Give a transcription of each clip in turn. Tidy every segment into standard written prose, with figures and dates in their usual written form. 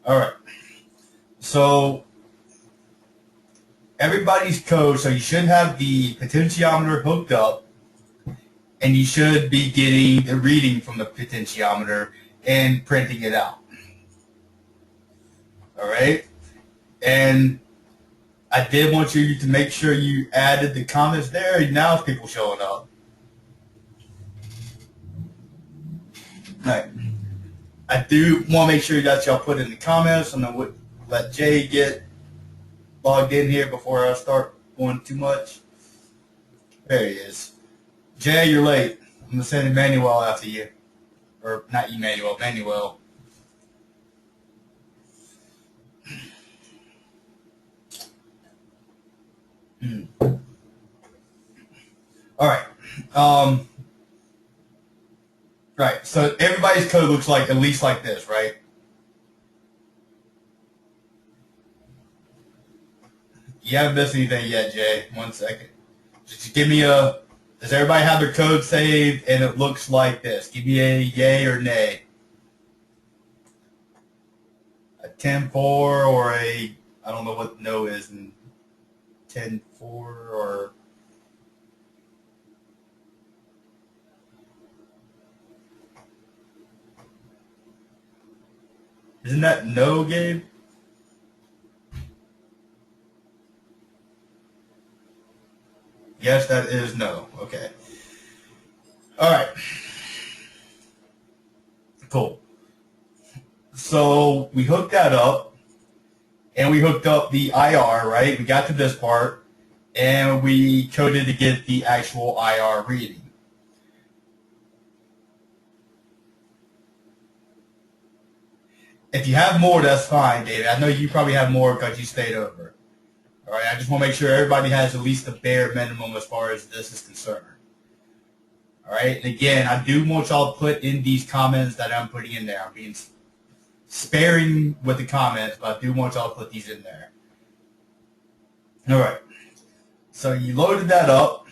All right. So everybody's code. So you should have the potentiometer hooked up, and you should be getting the reading from the potentiometer and printing it out. All right. And I did want you to make sure you added the comments there. Now it's people showing up. All right. I do want to make sure that y'all put in the comments, and I would let Jay get logged in here before I start going too much. There he is. Jay, you're late. I'm gonna send Emmanuel after you, or not Emmanuel, Manuel. All right. Right. So everybody's code looks like at least like this, right? You haven't missed anything yet, Jay. 1 second. Just give me a. Does everybody have their code saved and it looks like this? Give me a yay or nay. A 10-4 or a. I don't know what no is in 10-4 or. Isn't that no, Gabe? Yes, that is no. Okay. All right. Cool. So we hooked that up, and we hooked up the IR, right? We got to this part, and we coded to get the actual IR reading. If you have more, that's fine, David. I know you probably have more because you stayed over. All right. I just want to make sure everybody has at least the bare minimum as far as this is concerned. All right. And again, I do want y'all to put in these comments that I'm putting in there. I'm being sparing with the comments, but I do want y'all to put these in there. All right. So you loaded that up.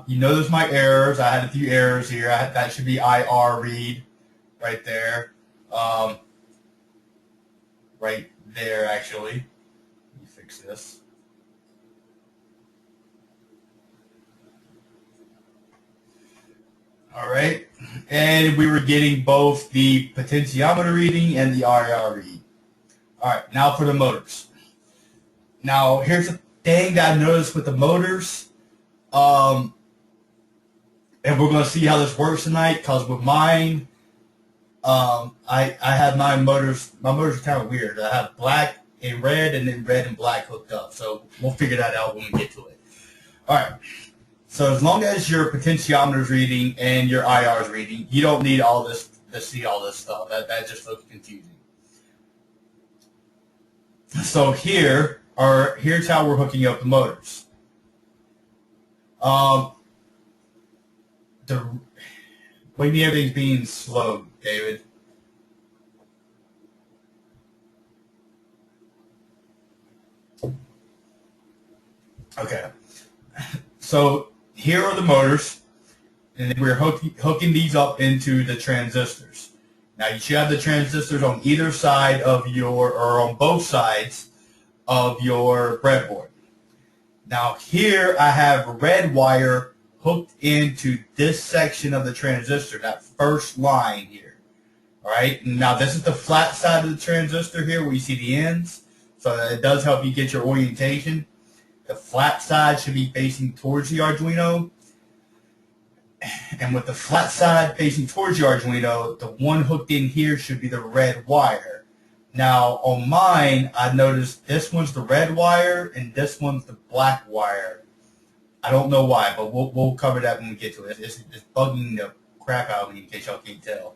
You notice my errors. I had a few errors here. That should be IR read right there. Right there, actually. Let me fix this. All right. And we were getting both the potentiometer reading and the IR read. All right. Now for the motors. Now, here's the thing that I noticed with the motors. And we're going to see how this works tonight, because with mine, I have my motors are kind of weird. I have black and red, and then red and black hooked up. So we'll figure that out when we get to it. All right. So as long as your potentiometer is reading and your IR is reading, you don't need all this to see all this stuff. That just looks confusing. So here's how we're hooking up the motors. The What do you mean everything's being slow, David? Okay. So here are the motors, and then we're hooking these up into the transistors. Now you should have the transistors on either side of or on both sides of your breadboard. Now here I have red wire hooked into this section of the transistor, that first line here. All right. Now this is the flat side of the transistor here where you see the ends. So it does help you get your orientation. The flat side should be facing towards the Arduino. And with the flat side facing towards the Arduino, the one hooked in here should be the red wire. Now, on mine, I noticed this one's the red wire and this one's the black wire. I don't know why, but we'll cover that when we get to it. It's bugging the crap out of me in case y'all can't tell.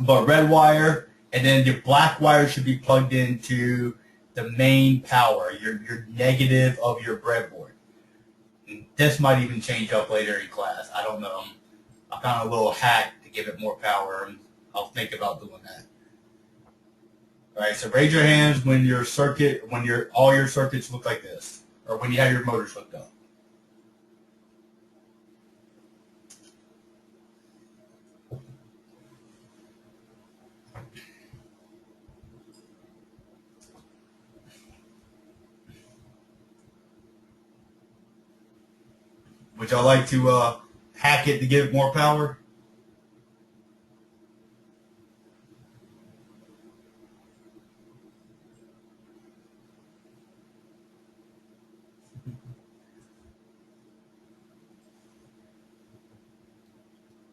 But red wire, and then your black wire should be plugged into the main power, your negative of your breadboard. This might even change up later in class. I don't know. I found a little hack to give it more power, and I'll think about doing that. All right, so raise your hands when all your circuits look like this, or when you have your motors hooked up. Would y'all like to hack it to give it more power?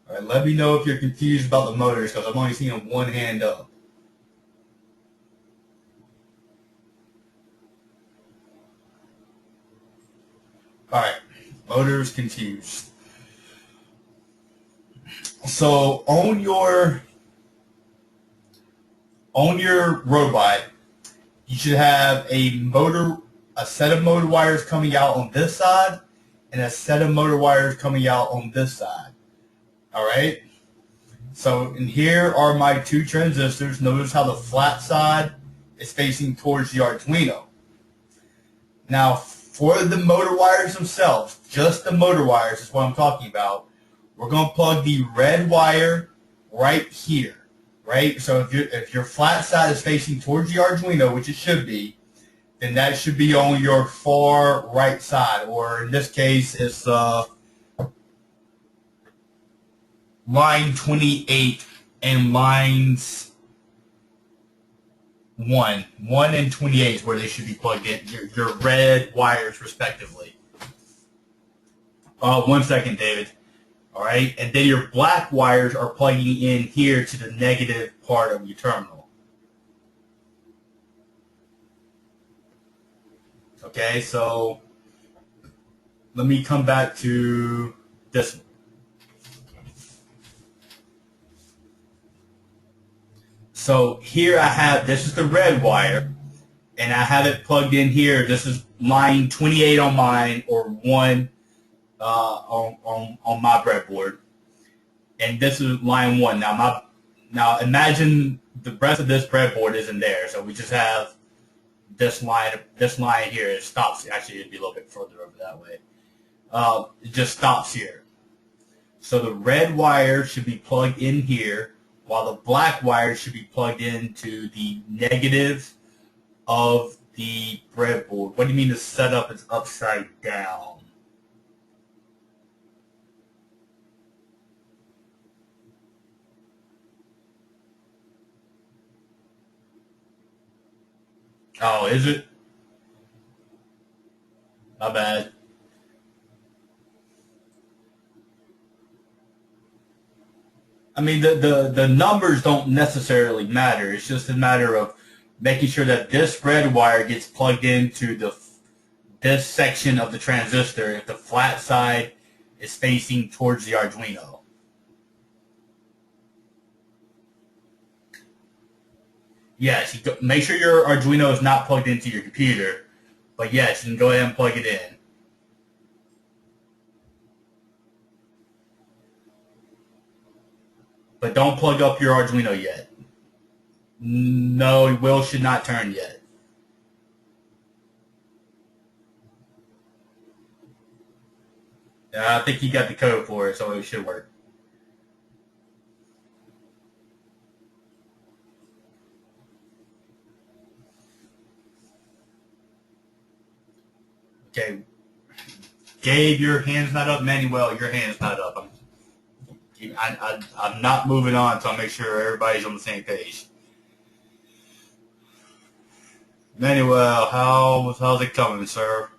All right, let me know if you're confused about the motors because I'm only seeing one hand up. All right, motors confused. So on your robot, you should have a set of motor wires coming out on this side, and a set of motor wires coming out on this side. All right. So in here are my two transistors. Notice how the flat side is facing towards the Arduino. Now for the motor wires themselves, just the motor wires is what I'm talking about. We're going to plug the red wire right here, right? So if your flat side is facing towards the Arduino, which it should be, then that should be on your far right side, or in this case, it's line 28 and lines 1 and 28 is where they should be plugged in, your red wires respectively. 1 second, David. All right, and then your black wires are plugging in here to the negative part of your terminal. Okay, so let me come back to this one. So here I have, this is the red wire, and I have it plugged in here. This is line 28 on mine, or 1 on my breadboard, and this is line 1. Now imagine the rest of this breadboard isn't there, so we just have this line here. It stops. Actually, it'd be a little bit further over that way. It just stops here. So the red wire should be plugged in here, while the black wire should be plugged into the negative of the breadboard. What do you mean the setup is upside down? Oh, is it? My bad. I mean, the numbers don't necessarily matter. It's just a matter of making sure that this red wire gets plugged into this section of the transistor if the flat side is facing towards the Arduino. Yes, make sure your Arduino is not plugged into your computer, but yes, you can go ahead and plug it in. But don't plug up your Arduino yet. No, wheel should not turn yet. I think you got the code for it, so it should work. Okay. Gabe, your hand's not up. Manuel, your hand's not up. I'm not moving on until I make sure everybody's on the same page. Manuel, how's it coming, sir?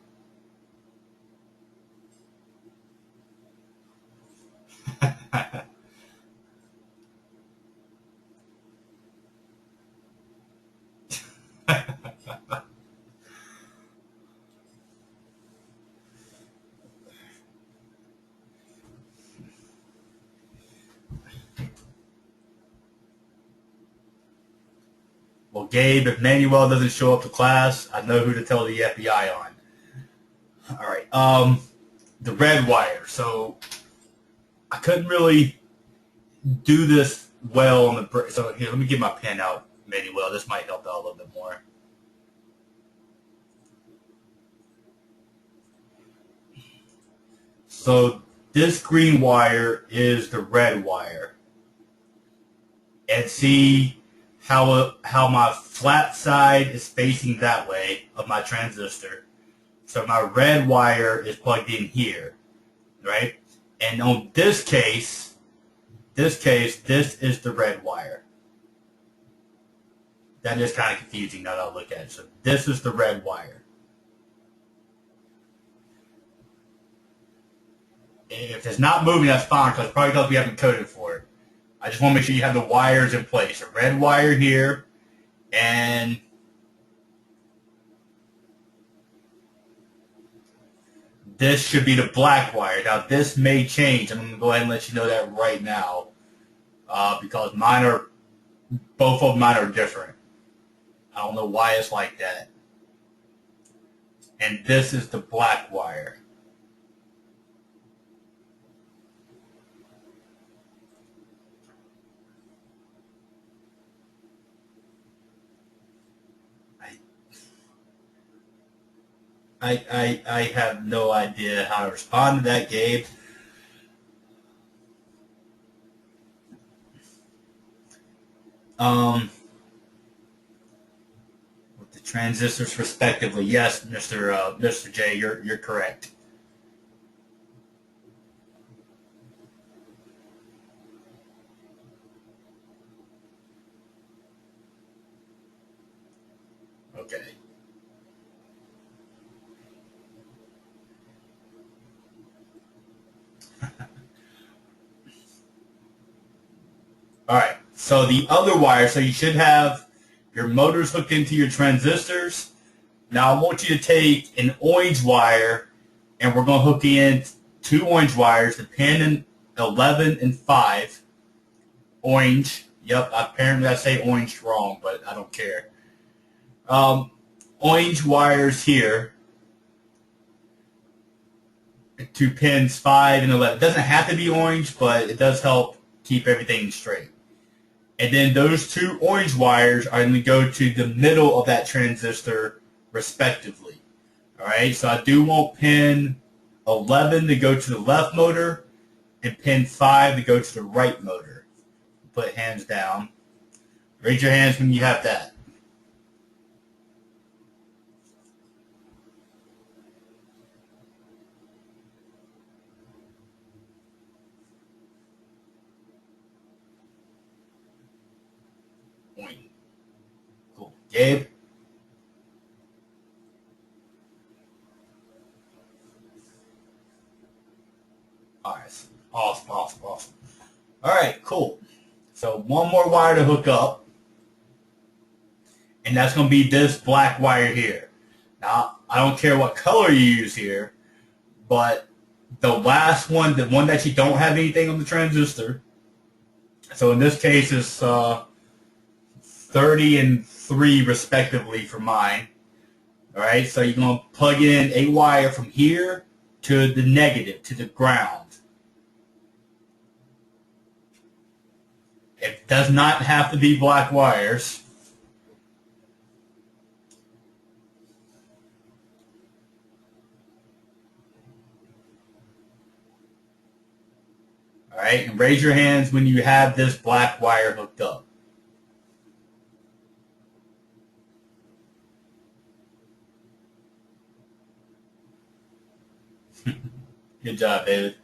Well, Gabe, if Manuel doesn't show up to class, I know who to tell the FBI on. All right. The red wire. So I couldn't really do this well on the. So here, let me get my pen out, Manuel. This might help out a little bit more. So this green wire is the red wire, and see how my flat side is facing that way of my transistor. So my red wire is plugged in here. right? And on this case, this is the red wire. That is kind of confusing now that I look at it. So this is the red wire. If it's not moving, that's fine, because probably because we haven't coded for it. I just want to make sure you have the wires in place. A red wire here, and this should be the black wire. Now, this may change. I'm going to go ahead and let you know that right now, because both of mine are different. I don't know why it's like that. And this is the black wire. I have no idea how to respond to that, Gabe. With the transistors respectively, yes, Mr. J, you're correct. Okay. All right. So the other wire, so you should have your motors hooked into your transistors. Now I want you to take an orange wire, and we're going to hook in two orange wires, the pin 11 and 5. Orange. Yep, apparently I say orange wrong, but I don't care. Orange wires here to pins 5 and 11. It doesn't have to be orange, but it does help keep everything straight. And then those two orange wires are going to go to the middle of that transistor respectively. All right, so I do want pin 11 to go to the left motor and pin 5 to go to the right motor. Put hands down. Raise your hands when you have that. Cool. Gabe? All right. Awesome. All right, cool. So one more wire to hook up, and that's going to be this black wire here. Now, I don't care what color you use here, but the last one, the one that you don't have anything on the transistor, so in this case it's 30 and 3 respectively for mine. All right, so you're going to plug in a wire from here to the negative, to the ground. It does not have to be black wires. All right, and raise your hands when you have this black wire hooked up. Good job, David.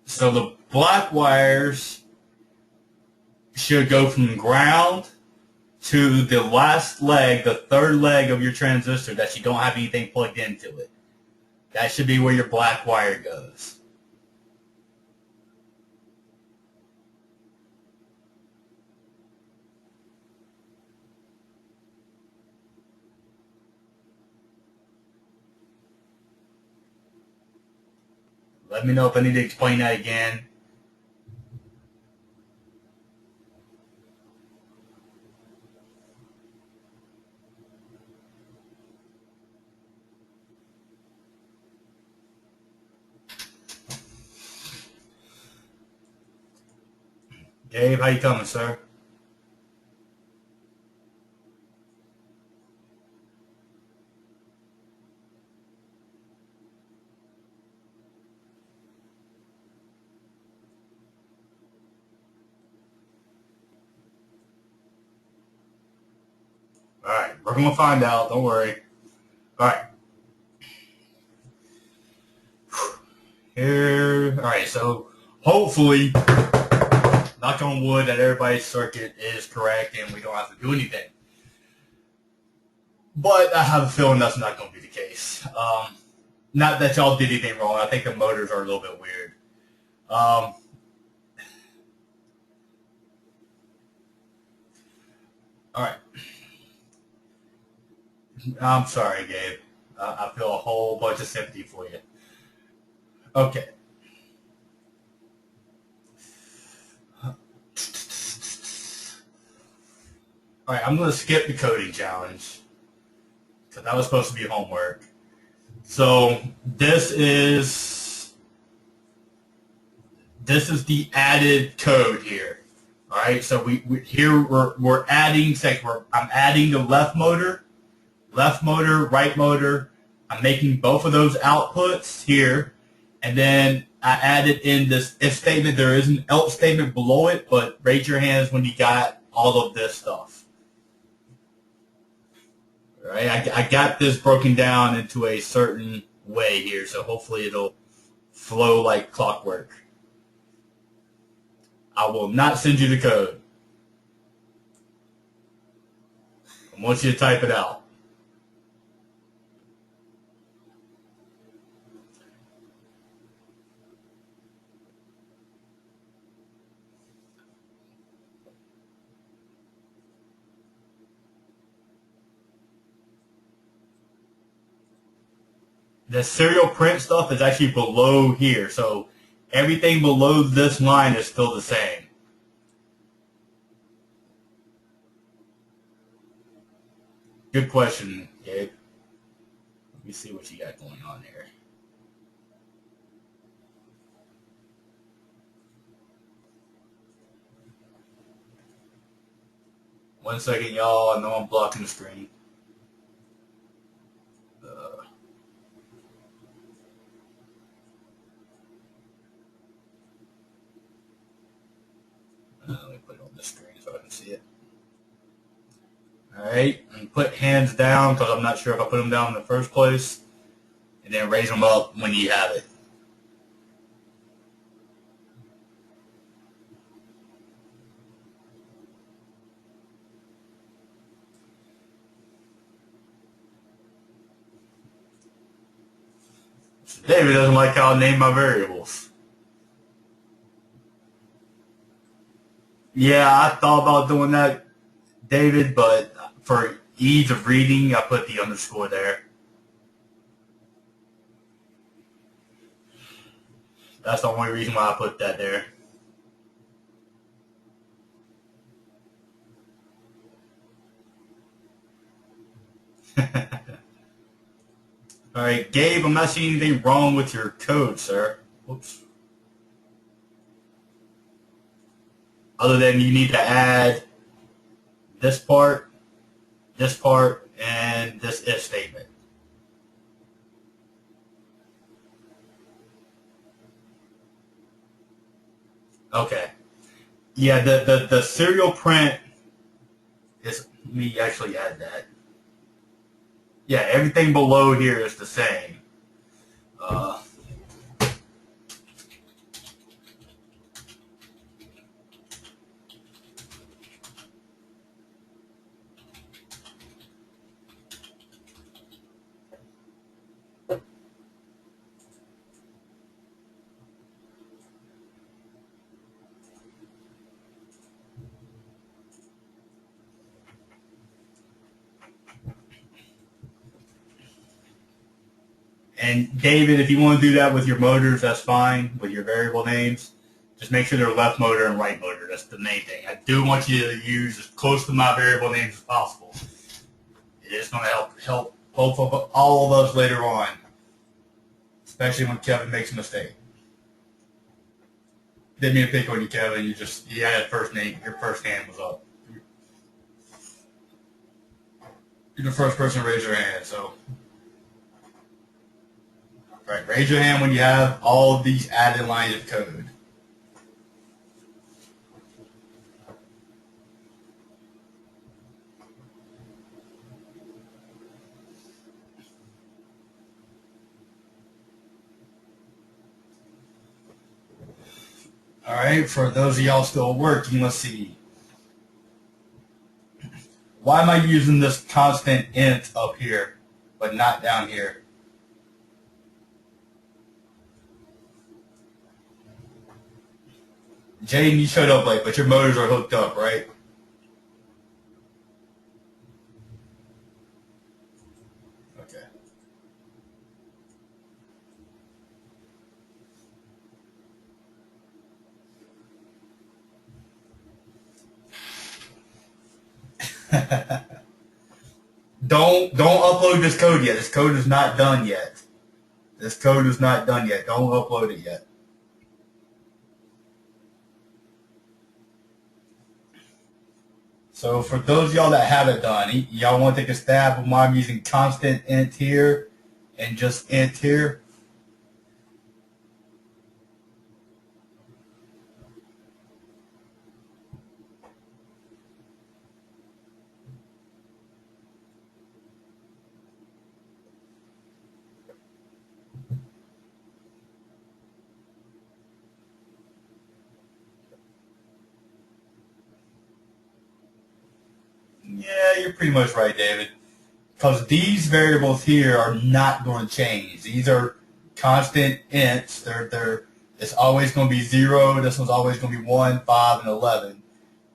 So the black wires should go from ground to the last leg, the third leg of your transistor that you don't have anything plugged into it. That should be where your black wire goes. Let me know if I need to explain that again. Gabe, how you coming, sir? We're going to find out. Don't worry. All right. Here. All right. So hopefully, knock on wood, that everybody's circuit is correct and we don't have to do anything. But I have a feeling that's not going to be the case. Not that y'all did anything wrong. I think the motors are a little bit weird. All right. I'm sorry, Gabe. I feel a whole bunch of sympathy for you. Okay. All right, I'm going to skip the coding challenge because that was supposed to be homework. So this is the added code here. All right, so we're adding. I'm adding the left motor, right motor. I'm making both of those outputs here, and then I added in this if statement. There is an else statement below it, but raise your hands when you got all of this stuff. All right, I got this broken down into a certain way here, so hopefully it'll flow like clockwork. I will not send you the code. I want you to type it out. The serial print stuff is actually below here, so everything below this line is still the same. Good question, Gabe. Let me see what you got going on here. One second, y'all. I know I'm blocking the screen. Let me put it on the screen so I can see it. All right, and put hands down because I'm not sure if I put them down in the first place, and then raise them up when you have it. David doesn't like how I name my variables. Yeah, I thought about doing that, David, but for ease of reading, I put the underscore there. That's the only reason why I put that there. All right, Gabe, I'm not seeing anything wrong with your code, sir. Oops. Other than you need to add this part, and this if statement. Okay. Yeah, the serial print is, let me actually add that. Yeah, everything below here is the same. And David, if you want to do that with your motors, that's fine, with your variable names. Just make sure they're left motor and right motor. That's the main thing. I do want you to use as close to my variable names as possible. It is going to help both of all of us later on, especially when Kevin makes a mistake. Didn't mean to pick on you, Kevin. You had first name. Your first hand was up. You're the first person to raise your hand, so. Right, raise your hand when you have all of these added lines of code. right, for those of y'all still working, let's see. Why am I using this constant int up here, but not down here? Jaden, you showed up late, but your motors are hooked up, right? Okay. Don't upload this code yet. This code is not done yet. This code is not done yet. Don't upload it yet. So for those of y'all that have it done, y'all want to take a stab of why I'm using constant int here and just int here? Yeah, you're pretty much right, David. Because these variables here are not going to change. These are constant ints. It's always going to be 0. This one's always going to be 1, 5, and 11,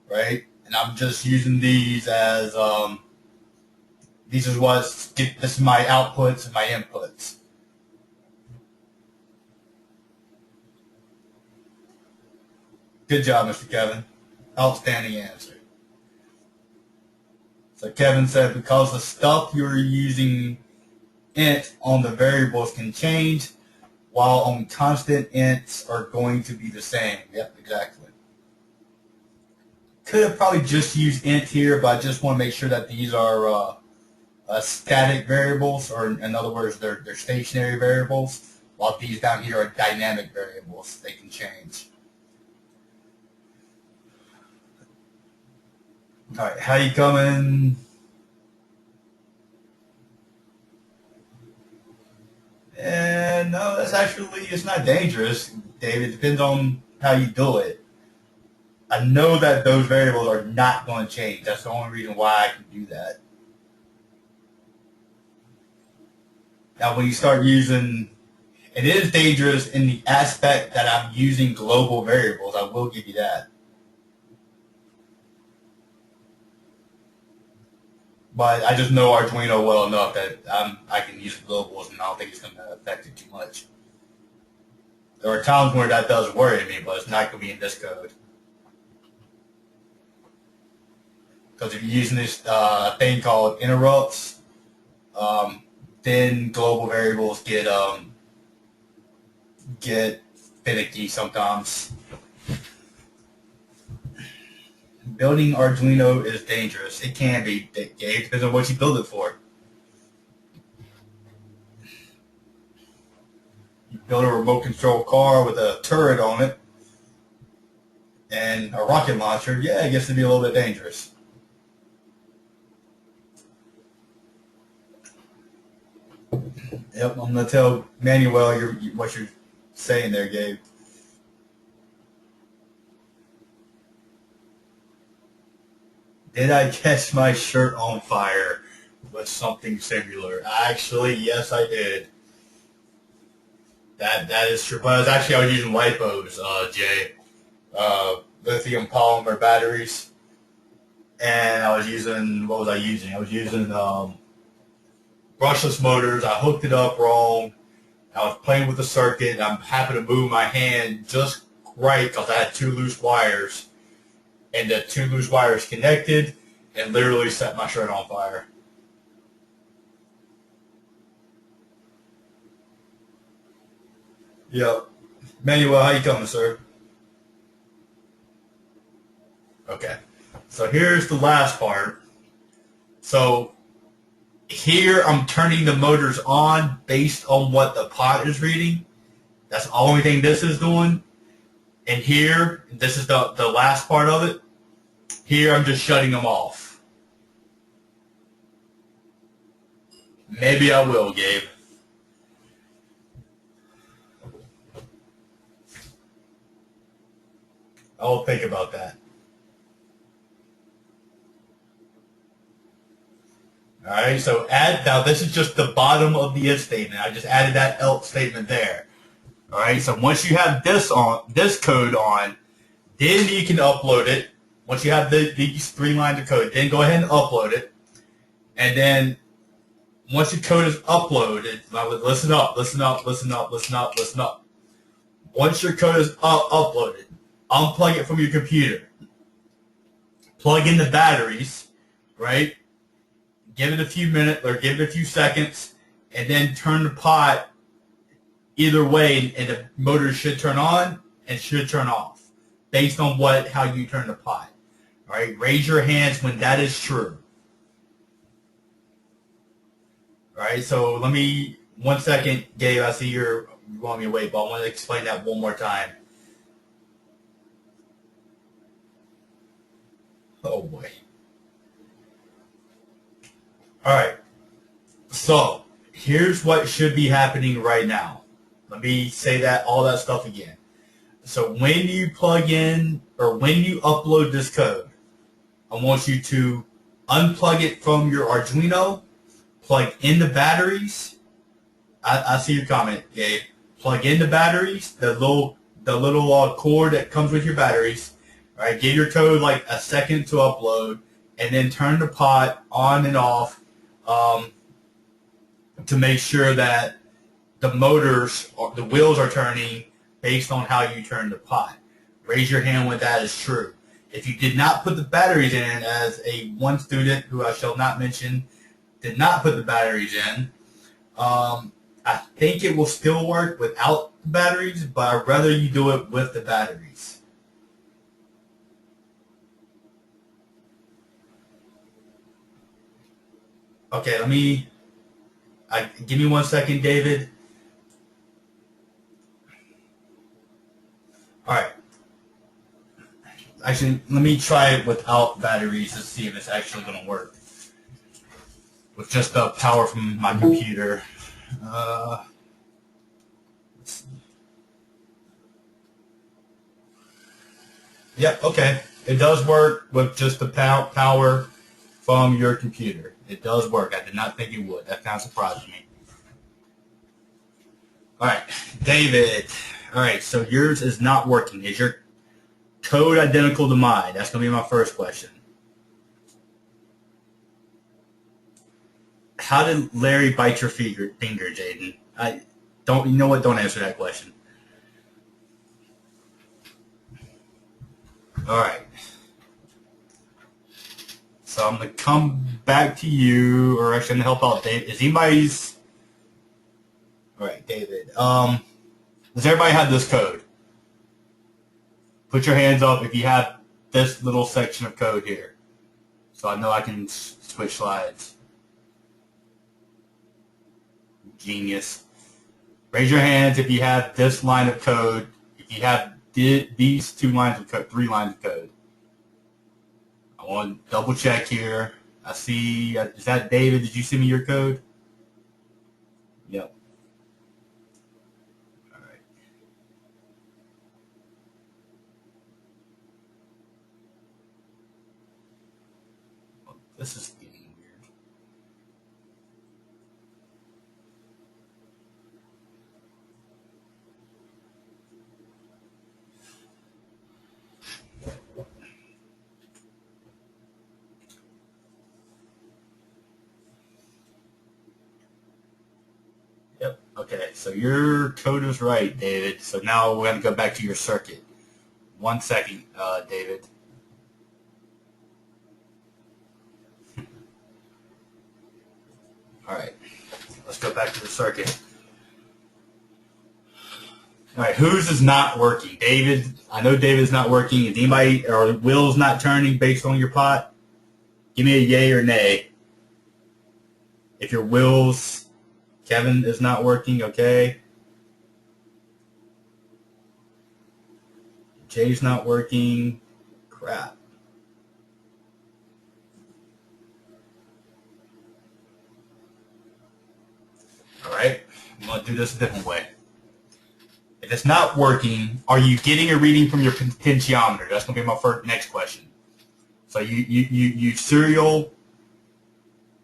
right? And I'm just using these as this is my outputs and my inputs. Good job, Mr. Kevin. Outstanding answer. So Kevin said because the stuff you're using int on the variables can change, while on constant ints are going to be the same. Yep, exactly. Could have probably just used int here, but I just want to make sure that these are static variables, or in other words, they're stationary variables, while these down here are dynamic variables. They can change. All right, how you coming? And no, it's not dangerous, David. It depends on how you do it. I know that those variables are not going to change. That's the only reason why I can do that. Now, when you start using, it is dangerous in the aspect that I'm using global variables. I will give you that. But I just know Arduino well enough that I can use globals, and I don't think it's going to affect it too much. There are times where that does worry me, but it's not going to be in this code. Because if you're using this thing called interrupts, then global variables get finicky sometimes. Building Arduino is dangerous. It can be. It depends on what you build it for. You build a remote control car with a turret on it and a rocket launcher, yeah, it gets to be a little bit dangerous. Yep, I'm going to tell Manuel what you're saying there, Gabe. Did I catch my shirt on fire with something similar? Actually, yes, I did. That is true. But I was using LiPos, Jay. Lithium polymer batteries. And I was using, what was I using? I was using brushless motors. I hooked it up wrong. I was playing with the circuit. I happened to move my hand just right because I had 2 loose wires. And the 2 loose wires connected and literally set my shirt on fire. Yep. Manuel, how you coming, sir? Okay. So here's the last part. So here I'm turning the motors on based on what the pot is reading. That's the only thing this is doing. And here, this is the last part of it. Here I'm just shutting them off. Maybe I will, Gabe. I'll think about that. All right, so now this is just the bottom of the if statement. I just added that else statement there. All right, so once you have this code on, then you can upload it. Once you have these 3 lines of code, then go ahead and upload it. And then once your code is uploaded, now listen up. Once your code is uploaded, unplug it from your computer. Plug in the batteries, right? Give it a few minutes or give it a few seconds, and then turn the pot either way, and the motor should turn on and should turn off based on how you turn the pot. All right, raise your hands when that is true. All right, so let me, 1 second, Gabe, I see you want me to wait, but I want to explain that one more time. Oh boy. All right, so here's what should be happening right now. Let me say all that stuff again. So when you plug in or when you upload this code, I want you to unplug it from your Arduino, plug in the batteries. I see your comment, Gabe. Plug in the batteries, the little cord that comes with your batteries. All right, give your code like a second to upload, and then turn the pot on and off to make sure that the motors, or the wheels are turning based on how you turn the pot. Raise your hand when that is true. If you did not put the batteries in, as one student who I shall not mention did not put the batteries in, I think it will still work without the batteries, but I'd rather you do it with the batteries. Okay, give me 1 second, David. All right. Actually, let me try it without batteries to see if it's actually going to work. With just the power from my computer. Let's see. Yep, okay. It does work with just the power from your computer. It does work. I did not think it would. That kind of surprised me. All right, David. All right, so yours is not working. Is your code identical to mine? That's going to be my first question. How did Larry bite your finger, Jaden? You know what? Don't answer that question. All right. So I'm going to come back to you, or actually I'm going to help out Dave. Is anybody's... All right, David. Does everybody have this code? Put your hands up if you have this little section of code here. So I know I can switch slides. Genius. Raise your hands if you have this line of code. If you have these 2 lines of code, 3 lines of code. I want to double check here. I see, is that David? Did you send me your code? Yep. All right. Well, this is getting weird. Yep. Okay, so your code is right, David. So now we're going to go back to your circuit. 1 second, David. All right, let's go back to the circuit. All right, whose is not working? David, I know David is not working. Is anybody, or wheels not turning based on your pot? Give me a yay or nay. If your wheels, Kevin, is not working, okay. Jay's not working. Crap. All right, I'm going to do this a different way. If if it's not working, are you getting a reading from your potentiometer? That's going to be my next question. So you serial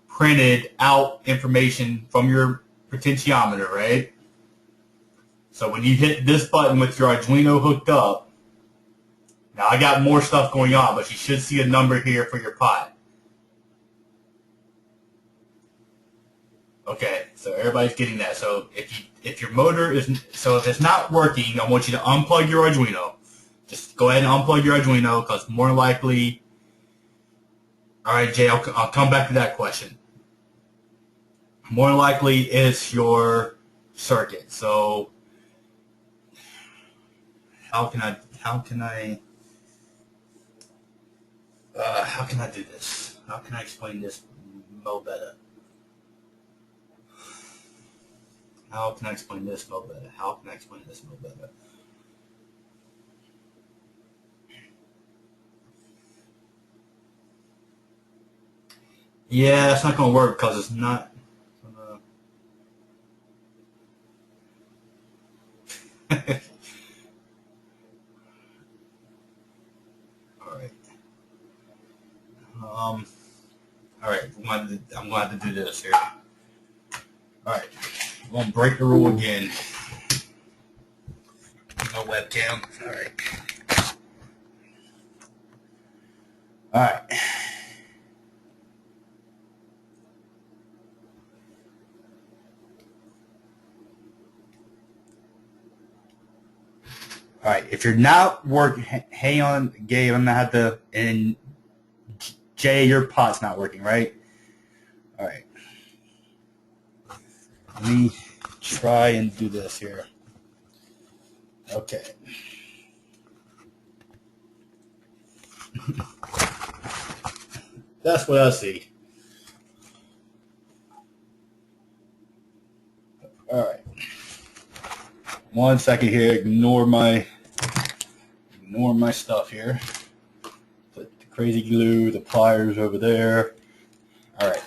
printed out information from your potentiometer, right? So when you hit this button with your Arduino hooked up, now I got more stuff going on, but you should see a number here for your pot. Okay, so everybody's getting that. So if your motor is, so if it's not working, I want you to unplug your Arduino. Just go ahead and unplug your Arduino, because more likely, all right, Jay, I'll come back to that question. More likely it's your circuit. So how can I do this? How can I explain this better? How can I explain this better? How can I explain this better? Yeah, it's not going to work because it's not. All right. I'm going to have to do this here. All right. I'm going to break the rule again. No webcam. All right. All right. All right. If you're not working, hang on, Gabe. I'm going to have to, and Jay, your pot's not working, right? All right. Let me try and do this here. Okay. That's what I see. All right. 1 second here. Ignore my stuff here. Put the crazy glue, the pliers over there. All right.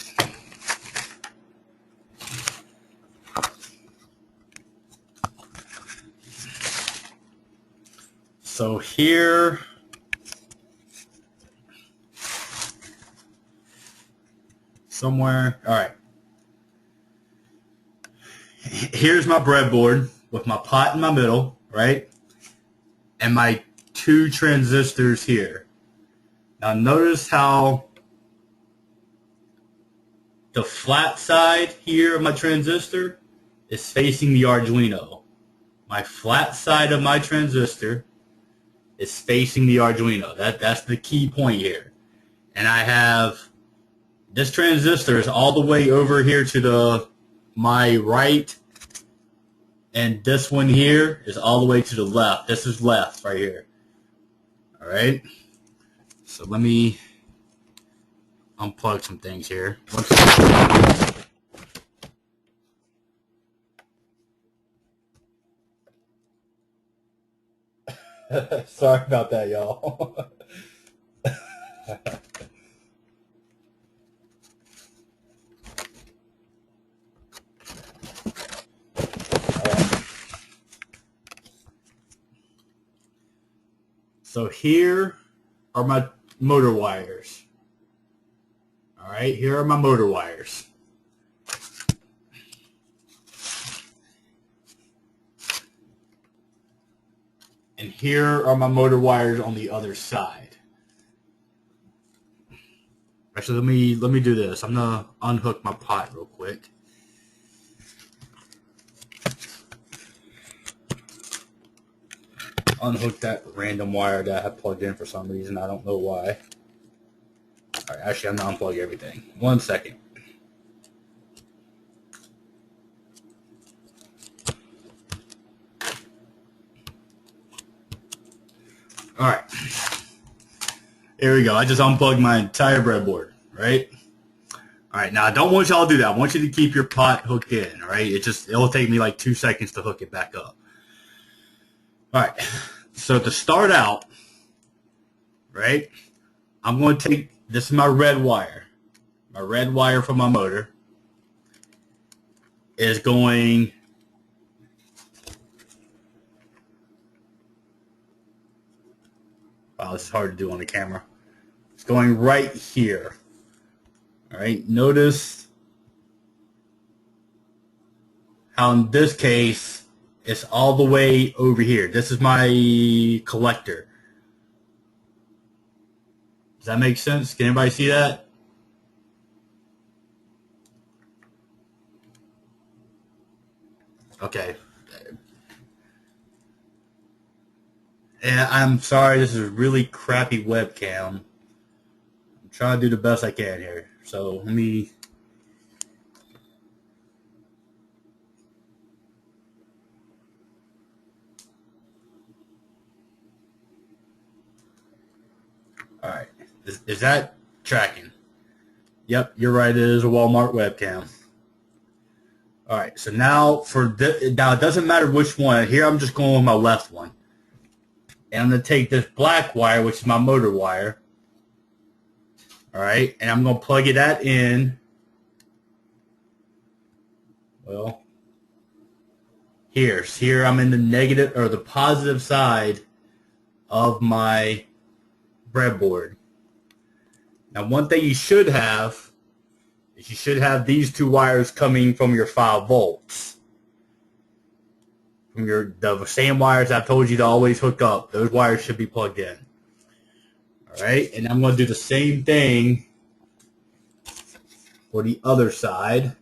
So here, somewhere, all right. Here's my breadboard with my pot in my middle, right? And my 2 transistors here. Now notice how the flat side here of my transistor is facing the Arduino. My flat side of my transistor is facing the Arduino. That's the key point here. And I have this transistor is all the way over here to my right, and this one here is all the way to the left. This is left right here. All right. So let me unplug some things here. Sorry about that, y'all. So here are my motor wires. All right, here are my motor wires. And here are my motor wires on the other side. Actually, let me do this. I'm gonna unhook my pot real quick. Unhook that random wire that I had plugged in for some reason. I don't know why. All right, actually, I'm gonna unplug everything. 1 second. All right. Here we go. I just unplugged my entire breadboard, right? All right, now I don't want y'all to do that. I want you to keep your pot hooked in, all right? It'll take me like 2 seconds to hook it back up. All right, so to start out, right, I'm going to take, this is my red wire from my motor is going this is hard to do on the camera. It's going right here. All right, notice how in this case, it's all the way over here. This is my collector. Does that make sense? Can anybody see that? Okay. And I'm sorry, this is a really crappy webcam. I'm trying to do the best I can here. So let me... Alright. Is that tracking? Yep, you're right. It is a Walmart webcam. Alright, so now for this, now it doesn't matter which one. Here I'm just going with my left one. And I'm going to take this black wire, which is my motor wire. Alright, and I'm going to plug that in. Well, here I'm in the negative or the positive side of my breadboard. Now, one thing you should have is you should have these two wires coming from your 5 volts. From the same wires I've told you to always hook up. Those wires should be plugged in. Alright, and I'm going to do the same thing for the other side.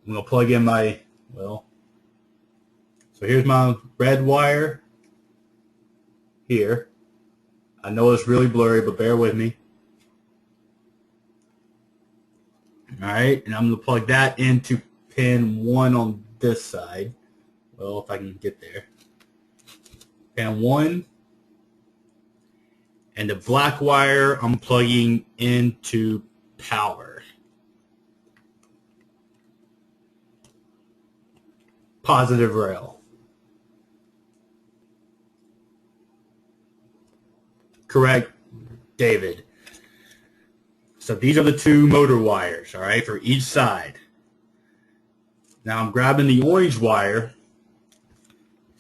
I'm going to plug in my, well, so here's my red wire here. I know it's really blurry, but bear with me. Alright, and I'm going to plug that into pin 1 on this side. Well, if I can get there. Pin 1. And the black wire I'm plugging into power. Positive rail. Correct, David. So these are the 2 motor wires, all right, for each side. Now I'm grabbing the orange wire.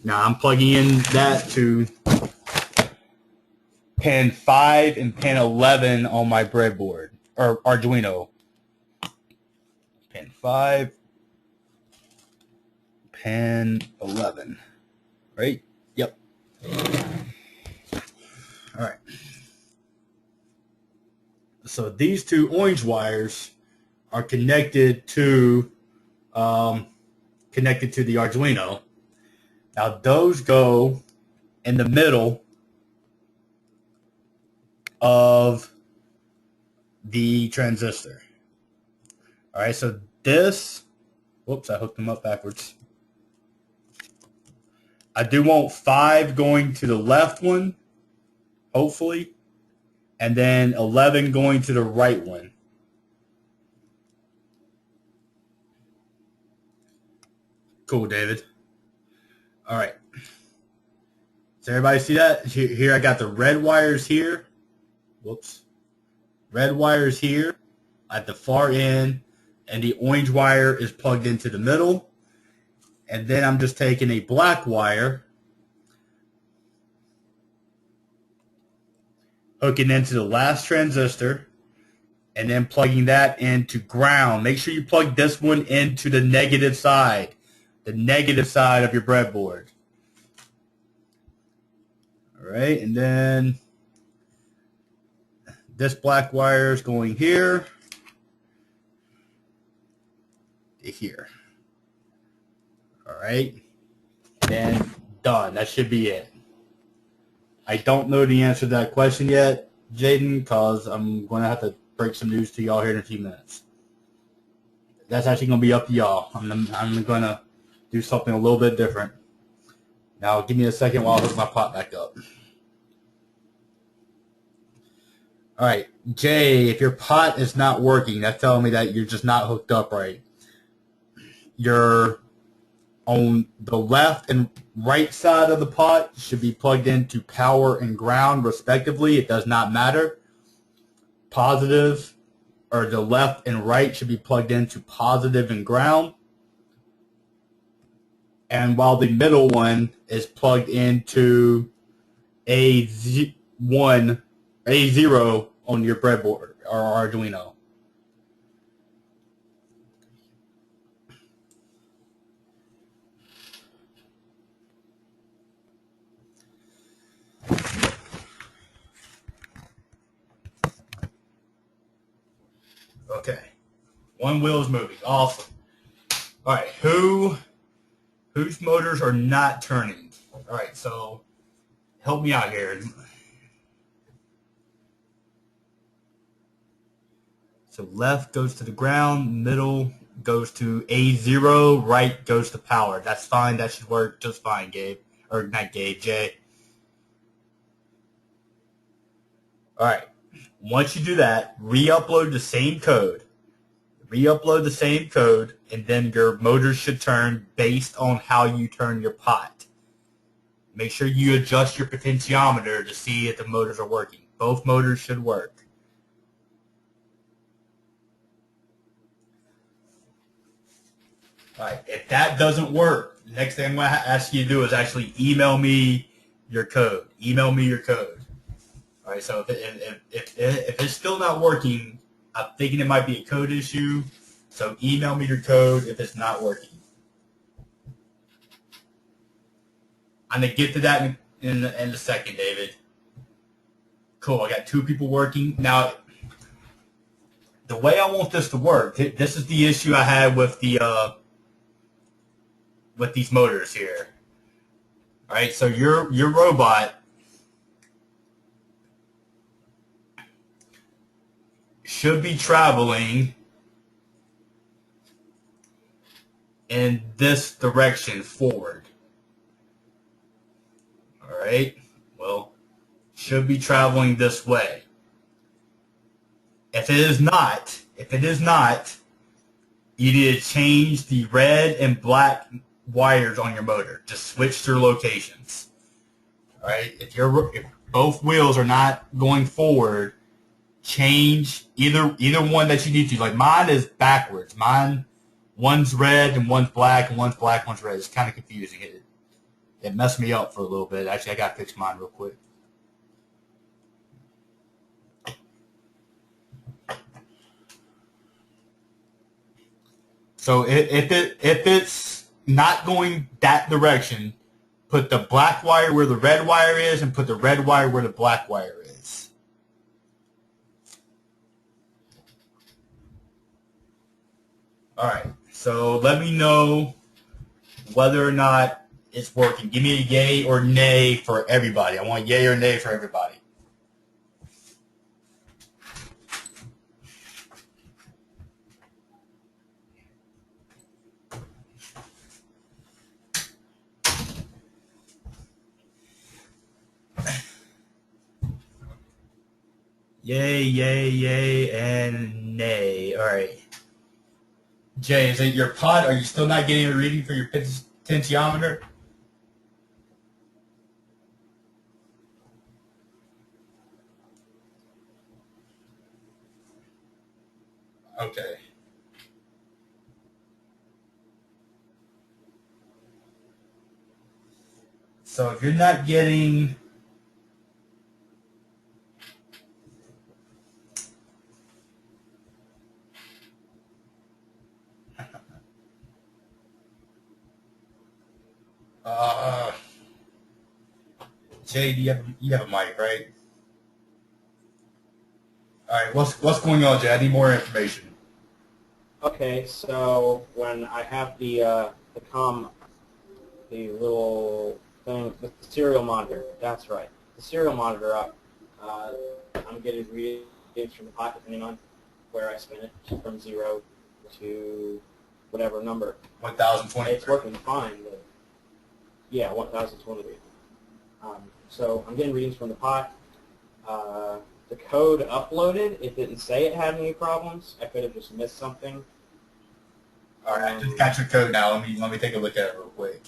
Now I'm plugging in that to pin 5 and pin 11 on my breadboard, or Arduino. Pin 5, pin 11, right? Yep. All right. So these 2 orange wires are connected to the Arduino. Now those go in the middle of the transistor. All right, so this, whoops, I hooked them up backwards. I do want 5 going to the left one, hopefully, and then 11 going to the right one. Cool, David. All right. Does everybody see that? Here I got the red wires here. Whoops. Red wires here at the far end, and the orange wire is plugged into the middle. And then I'm just taking a black wire, hooking into the last transistor, and then plugging that into ground. Make sure you plug this one into the negative side of your breadboard. All right, and then this black wire is going here to here. All right, and done. That should be it. I don't know the answer to that question yet, Jaden, because I'm going to have to break some news to y'all here in a few minutes. That's actually going to be up to y'all. I'm going to do something a little bit different. Now, give me a second while I hook my pot back up. All right, Jay, if your pot is not working, that's telling me that you're just not hooked up right. You're on the left and right side of the pot should be plugged into power and ground respectively. It does not matter. Positive, or the left and right should be plugged into positive and ground. And while the middle one is plugged into a 1 A0 on your breadboard or Arduino. Okay. One wheel is moving. Awesome. All right. Whose motors are not turning? All right. So help me out here. So left goes to the ground, middle goes to A0, right goes to power. That's fine. That should work just fine, Gabe. Or not Gabe, Jay. All right. Once you do that, re-upload the same code. Re-upload the same code, and then your motors should turn based on how you turn your pot. Make sure you adjust your potentiometer to see if the motors are working. Both motors should work. All right. If that doesn't work, the next thing I'm going to ask you to do is actually email me your code. Email me your code. All right. So if it's still not working, I'm thinking it might be a code issue. So email me your code if it's not working. I'm going to get to that in a second, David. Cool. I got 2 people working. Now, the way I want this to work, this is the issue I had with these motors here. All right. So your robot should be traveling in this direction forward. All right. Well, should be traveling this way. If it is not, you need to change the red and black wires on your motor. Just switch their locations. All right. If both wheels are not going forward, change either one that you need to. Like mine is backwards. One's red and one's black, and one's black, one's red. It's kind of confusing. It messed me up for a little bit. Actually, I got to fix mine real quick. So if it's not going that direction, put the black wire where the red wire is, and put the red wire where the black wire is. All right. So let me know whether or not it's working. Give me a yay or nay for everybody. I want yay or nay for everybody. Yay, yay, yay, and nay. All right. Jay, is it your pot? Are you still not getting a reading for your potentiometer? Okay. So if you're not getting Jay, you have a mic, right? All right, what's going on, Jay? I need more information. Okay, so when I have the little thing, the serial monitor, that's right, the serial monitor up, I'm getting readings from the pot depending on where I spin it, from 0 to whatever number. 1020. It's working fine, but yeah, 1023. So I'm getting readings from the pot. The code uploaded, it didn't say it had any problems. I could have just missed something. All right, I just got your code now. Let me take a look at it real quick.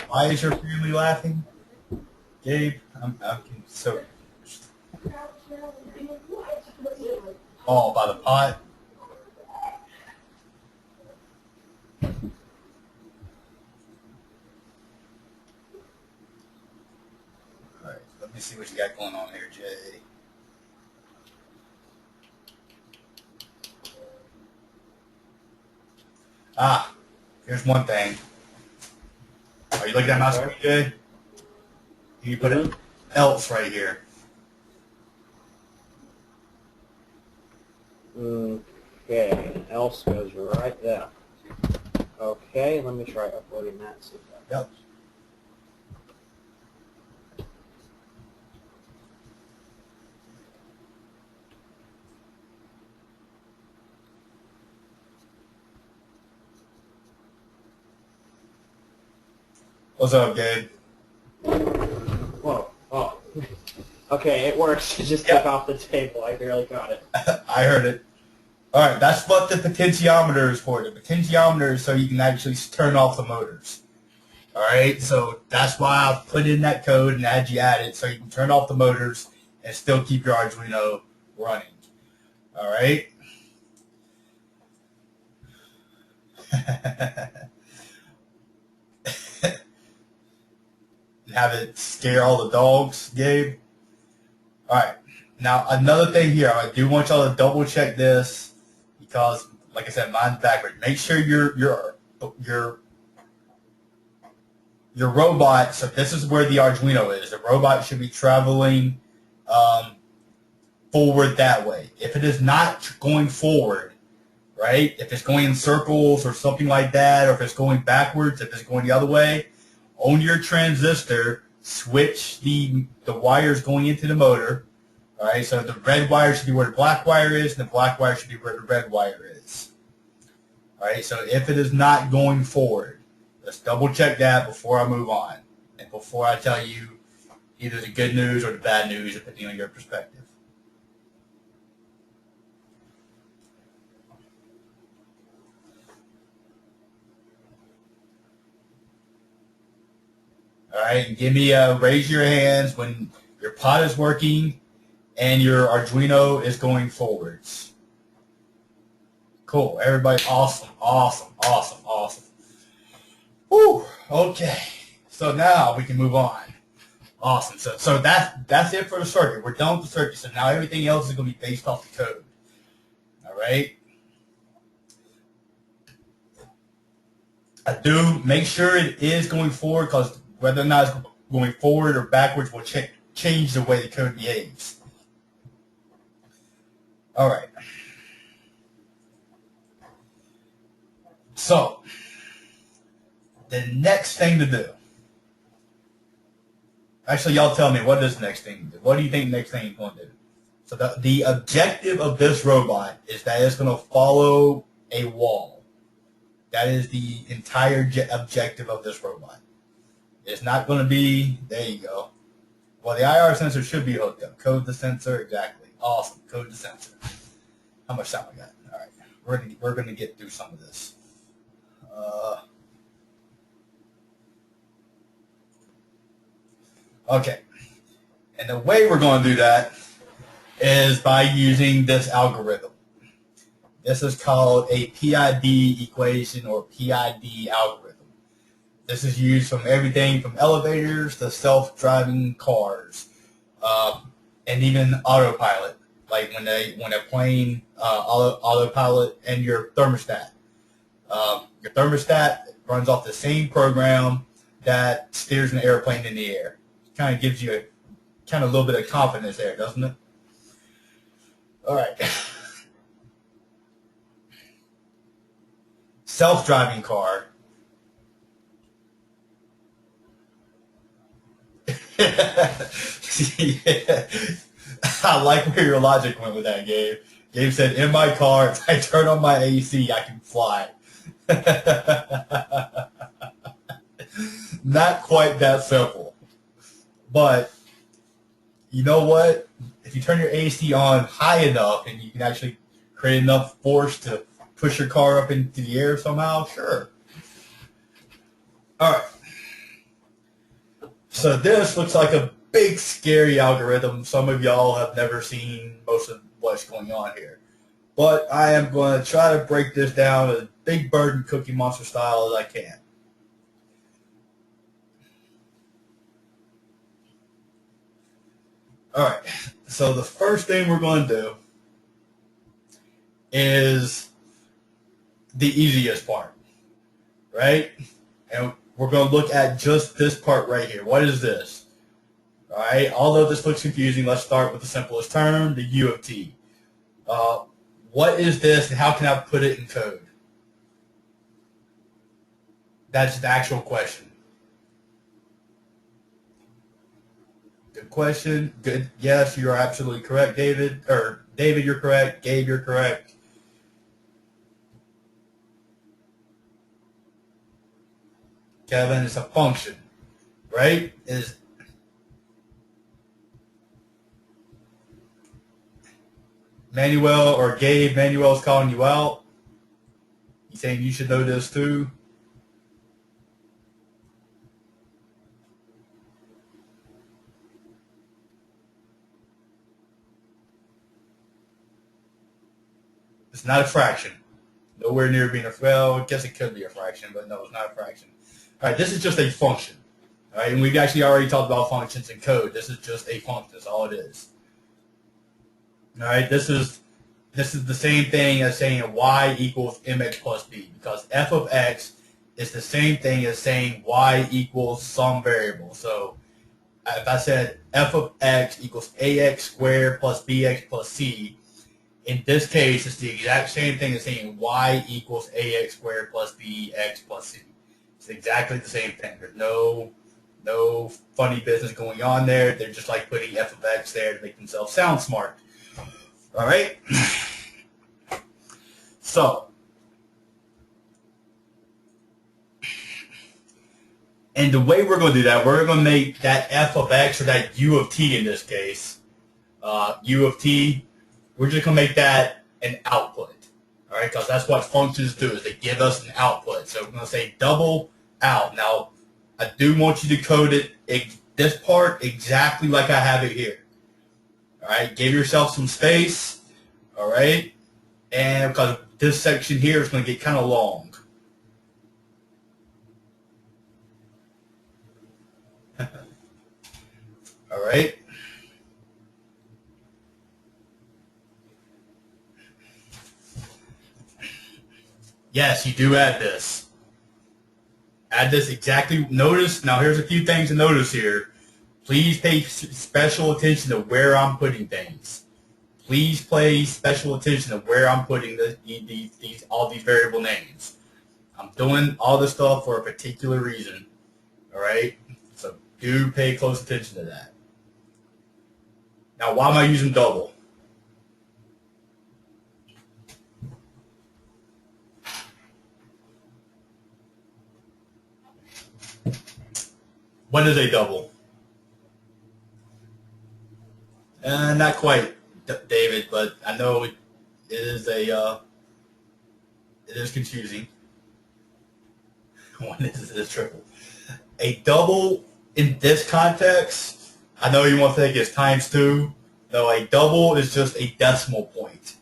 Why is your family laughing? Gabe, I'm so. Oh, by the pot. All right, let me see what you got going on here, Jay. Ah, here's one thing. Are you looking at my screen, Jay? You put it else right here. Okay, else goes right there. Okay, let me try uploading that. See if that Yep. works. What's up, Gabe? Whoa. Oh. Okay, it works. It just took off the table. I barely got it. I heard it. All right, that's what the potentiometer is for. The potentiometer is so you can actually turn off the motors. All right, so that's why I put in that code and had you add it so you can turn off the motors and still keep your Arduino running. All right. Have it scare all the dogs, Gabe. All right. Now another thing here, I do want y'all to double check this because, like I said, mine's backwards. Make sure your robot. So this is where the Arduino is. The robot should be traveling forward that way. If it is not going forward, right? If it's going in circles or something like that, or if it's going backwards, if it's going the other way, on your transistor, switch the wires going into the motor. All right, so the red wire should be where the black wire is, and the black wire should be where the red wire is. All right, so if it is not going forward, let's double check that before I move on, and before I tell you either the good news or the bad news, depending on your perspective. All right, and give me raise your hands when your pot is working and your Arduino is going forwards. Cool, everybody, awesome, awesome, awesome, awesome. Whew, okay, so now we can move on. Awesome, so that's it for the circuit. We're done with the circuit, so now everything else is going to be based off the code. All right. I do make sure it is going forward because whether or not it's going forward or backwards will change the way the code behaves. All right. So, the next thing to do. Actually, y'all tell me, what is the next thing to do? What do you think the next thing is going to do? So the objective of this robot is that it's going to follow a wall. That is the entire objective of this robot. It's not going to be, there you go. Well, the IR sensor should be hooked up. Code the sensor, exactly. Awesome, code the sensor. How much time we got? All right, we're gonna get through some of this. Okay, and the way we're going to do that is by using this algorithm. This is called a PID equation or PID algorithm. This is used from everything from elevators to self-driving cars, and even autopilot, like when they're playing autopilot and your thermostat. Your thermostat runs off the same program that steers an airplane in the air. It kind of gives you a little bit of confidence there, doesn't it? All right. Self-driving car. Yeah. I like where your logic went with that, Gabe. Gabe said, in my car, if I turn on my AC, I can fly. Not quite that simple. But you know what? If you turn your AC on high enough and you can actually create enough force to push your car up into the air somehow, sure. All right. So this looks like a big, scary algorithm. Some of y'all have never seen most of what's going on here. But I am going to try to break this down as Big Bird and Cookie Monster style as I can. All right, so the first thing we're going to do is the easiest part, right? And we're going to look at just this part right here. What is this? All right, although this looks confusing, let's start with the simplest term, the U of t. What is this and how can I put it in code? That's the actual question. Good question. Good. Yes, you are absolutely correct, David. Or David, you're correct. Gabe, you're correct. Kevin, it's a function, right? Is Manuel or Gabe, Manuel's calling you out. He's saying you should know this too. It's not a fraction. Nowhere near being a, well, I guess it could be a fraction, but no, it's not a fraction. All right, this is just a function. All right, and we've actually already talked about functions in code. This is just a function. That's all it is. All right, this is the same thing as saying y equals mx plus b, because f of x is the same thing as saying y equals some variable. So if I said f of x equals ax squared plus bx plus c, in this case, it's the exact same thing as saying y equals ax squared plus bx plus c. It's exactly the same thing. There's no funny business going on there. They're just like putting f of x there to make themselves sound smart. All right? So, and the way we're going to do that, we're going to make that f of x, or that u of t in this case, u of t, we're just going to make that an output, all right? Because that's what functions do, is they give us an output. So we're going to say double out. Now, I do want you to code it, this part, exactly like I have it here. All right? Give yourself some space, all right? And because this section here is going to get kind of long. All right? Yes, you do add this. Add this exactly. Notice, now here's a few things to notice here. Please pay special attention to where I'm putting things. Please pay special attention to where I'm putting all these variable names. I'm doing all this stuff for a particular reason. All right? So do pay close attention to that. Now, why am I using double? What is a double? Not quite, David, but I know it is confusing. When is it a triple? A double in this context, I know you want to think it's times 2. No, a double is just a decimal point.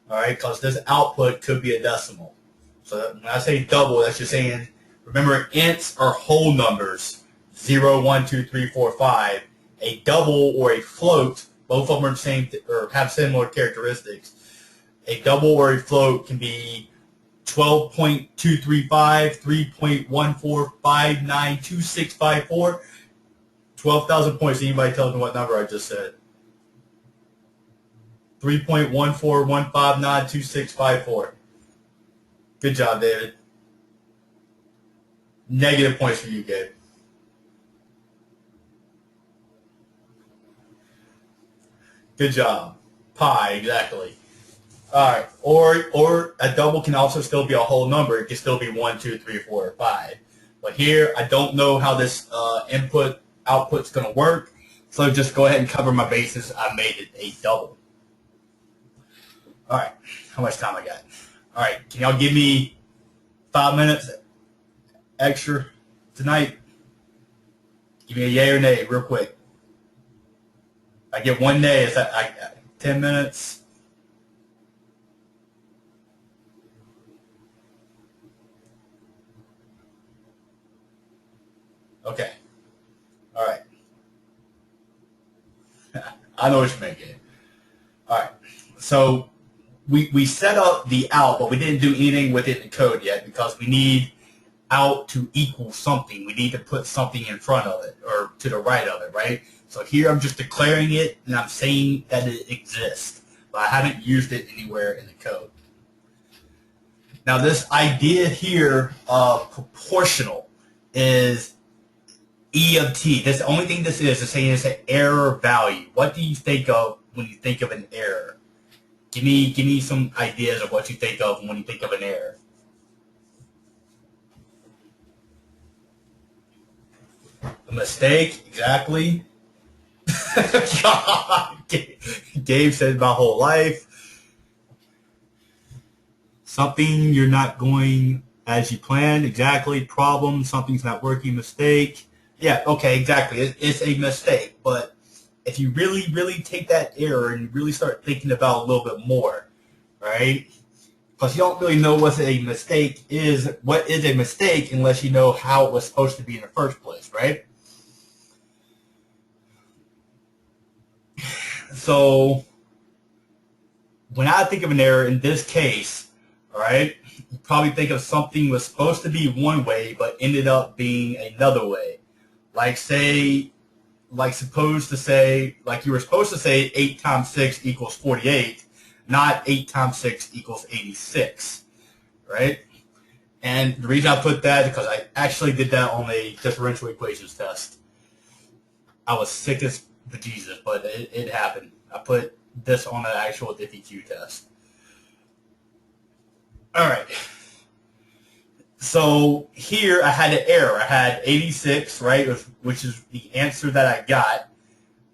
All right, because this output could be a decimal. So when I say double, that's just saying, remember, ints are whole numbers. 0, 1, 2, 3, 4, 5. A double or a float, both of them are the same or have similar characteristics. A double or a float can be 12.235, 3.14592654. 12,000 points. Anybody tell me what number I just said? 3.141592654. Good job, David. Negative points for you, Gabe. Good job. Pi, exactly. All right. Or a double can also still be a whole number. It can still be 1, 2, 3, 4, or 5. But here, I don't know how this output's going to work. So just go ahead and cover my bases. I made it a double. All right. How much time I got? All right. Can y'all give me 5 minutes extra tonight? Give me a yay or nay real quick. I get one nay. Is that 10 minutes? Okay. All right. I know what you're making. All right. So we set up the out, but we didn't do anything with it in code yet because we need out to equal something. We need to put something in front of it or to the right of it, right? So here I'm just declaring it and I'm saying that it exists, but I haven't used it anywhere in the code. Now this idea here of proportional is E of t. That's the only thing this is saying it's an error value. What do you think of when you think of an error? Give me some ideas of what you think of when you think of an error. A mistake, exactly. God, Gabe said my whole life. Something you're not going as you planned, exactly. Problem, something's not working, mistake. Yeah, okay, exactly. It's a mistake, but if you really, really take that error and really start thinking about it a little bit more, right? Because you don't really know what a mistake is. What is a mistake unless you know how it was supposed to be in the first place, right? So when I think of an error in this case, all right, you probably think of something was supposed to be one way but ended up being another way. Like supposed to say, like you were supposed to say 8 times 6 equals 48, not 8 times 6 equals 86, right? And the reason I put that is because I actually did that on a differential equations test. I was sick as bejesus, but it happened. I put this on an actual DiffyQ test. All right. So here I had an error. I had 86, right, which is the answer that I got,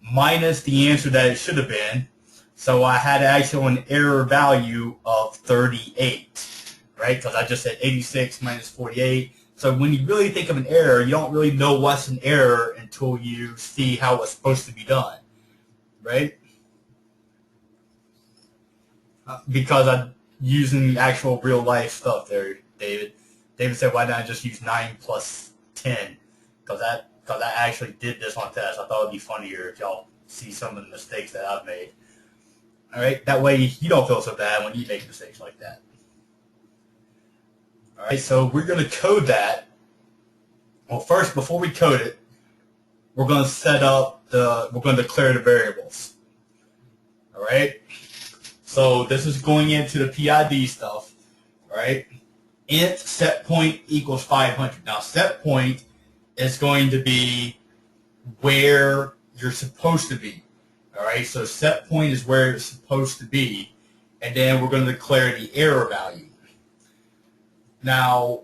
minus the answer that it should have been. So I had actually an error value of 38, right, because I just said 86 minus 48. So when you really think of an error, you don't really know what's an error until you see how it's supposed to be done, right? Because I'm using actual real life stuff there, David. David said, why not just use 9 plus 10? Because I actually did this on test. I thought it would be funnier if y'all see some of the mistakes that I've made. All right? That way you don't feel so bad when you make mistakes like that. All right, so we're going to code that. Well, first, before we code it, we're going to we're going to declare the variables. All right? So this is going into the PID stuff. All right? Int set point equals 500. Now, set point is going to be where you're supposed to be. All right, so set point is where it's supposed to be, and then we're going to declare the error value. Now,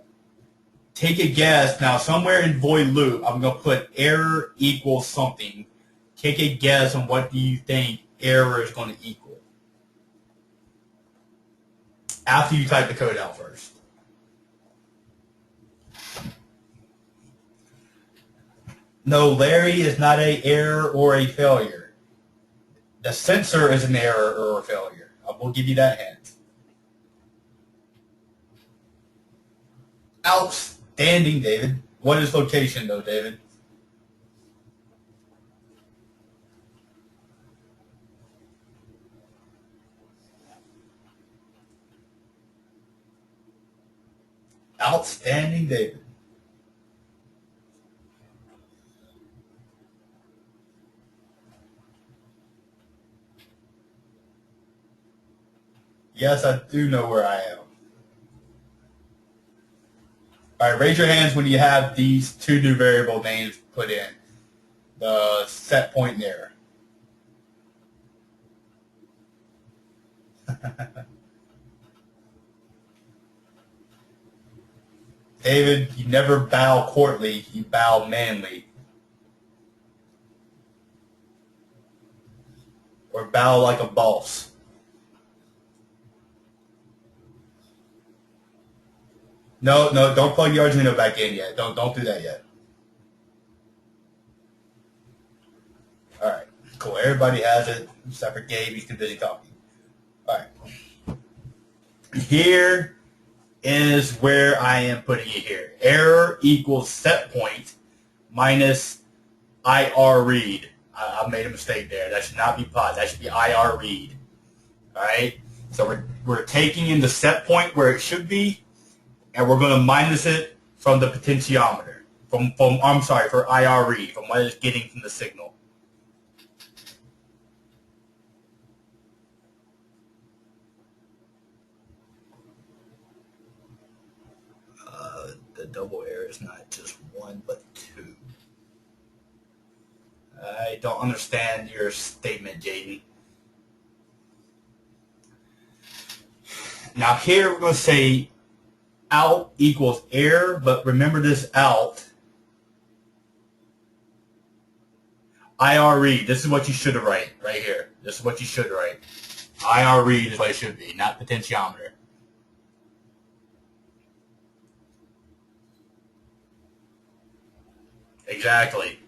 take a guess. Now, somewhere in void loop, I'm going to put error equals something. Take a guess on what do you think error is going to equal after you type the code out first. No, Larry is not an error or a failure. The sensor is an error or a failure. I will give you that hint. Outstanding, David. What is location, though, David? Outstanding, David. Yes, I do know where I am. All right, raise your hands when you have these two new variable names put in. The set point and error. David, you never bow courtly, you bow manly. Or bow like a boss. No, don't plug the Arduino back in yet. Don't do that yet. cool. Everybody has it except for Gabe. He's too busy talking. All right. Here is where I am putting it here. Error equals set point minus IR read. I made a mistake there. That should not be pot. That should be IR read. All right. So we're taking in the set point where it should be, and we're going to minus it from the potentiometer. For IR read, from what it's getting from the signal. The double error is not just one, but two. I don't understand your statement, Jaden. Now here we're going to say out equals error, but remember this out. IR read, this is what you should write right here. This is what you should write. IR read is what it should be, not potentiometer. Exactly.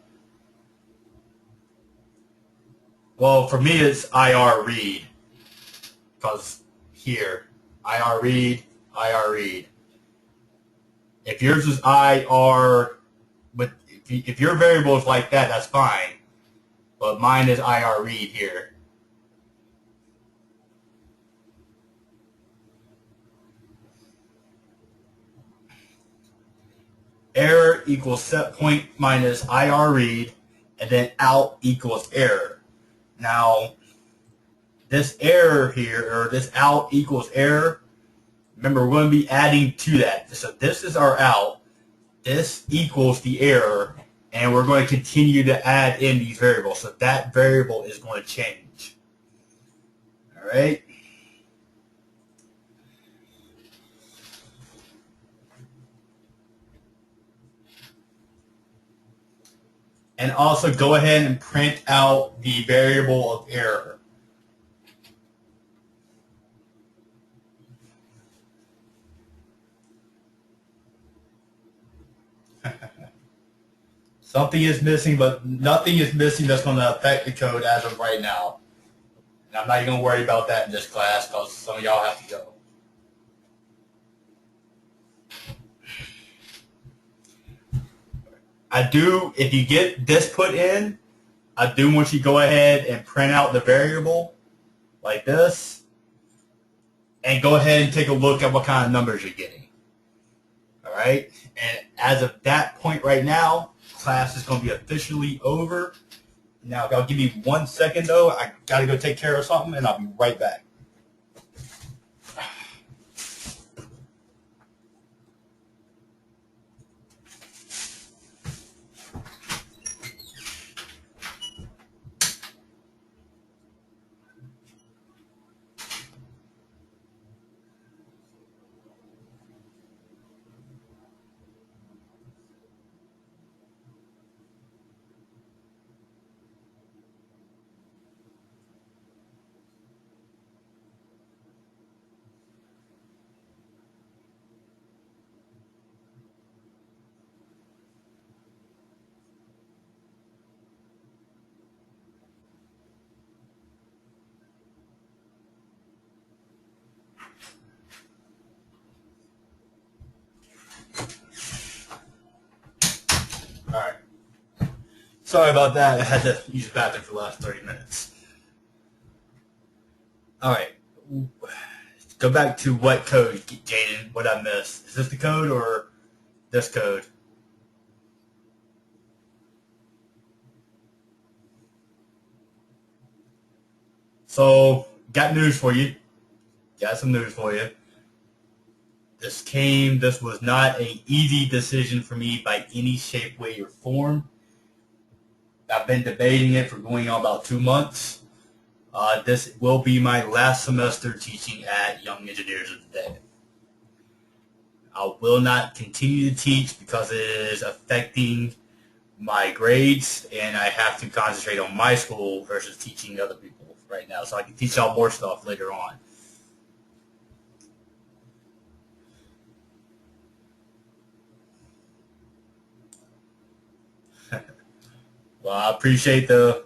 Well, for me, it's IR read. Because here, IR read, IR read. If yours is IR, but if your variable is like that, that's fine. But mine is IR read here. Error equals set point minus IR read, and then out equals error. Now, this error here, or this out equals error, remember we're going to be adding to that. So this is our out. This equals the error, and we're going to continue to add in these variables. So that variable is going to change. All right. And also go ahead and print out the variable of error. Something is missing, but nothing is missing that's going to affect the code as of right now. And I'm not even going to worry about that in this class because some of y'all have to go. If you get this put in, I do want you to go ahead and print out the variable like this and go ahead and take a look at what kind of numbers you're getting. All right? And as of that point right now, class is going to be officially over. Now, y'all give me 1 second, though. I got to go take care of something, and I'll be right back. All right. Sorry about that. I had to use the bathroom for the last 30 minutes. All right. Go back to what code, Jaden, what I missed. Is this the code or this code? So, got news for you. Got some news for you. This was not an easy decision for me by any shape, way, or form. I've been debating it for going on about 2 months. This will be my last semester teaching at Young Engineers of the Day. I will not continue to teach because it is affecting my grades, and I have to concentrate on my school versus teaching other people right now, so I can teach y'all more stuff later on. Well, I appreciate the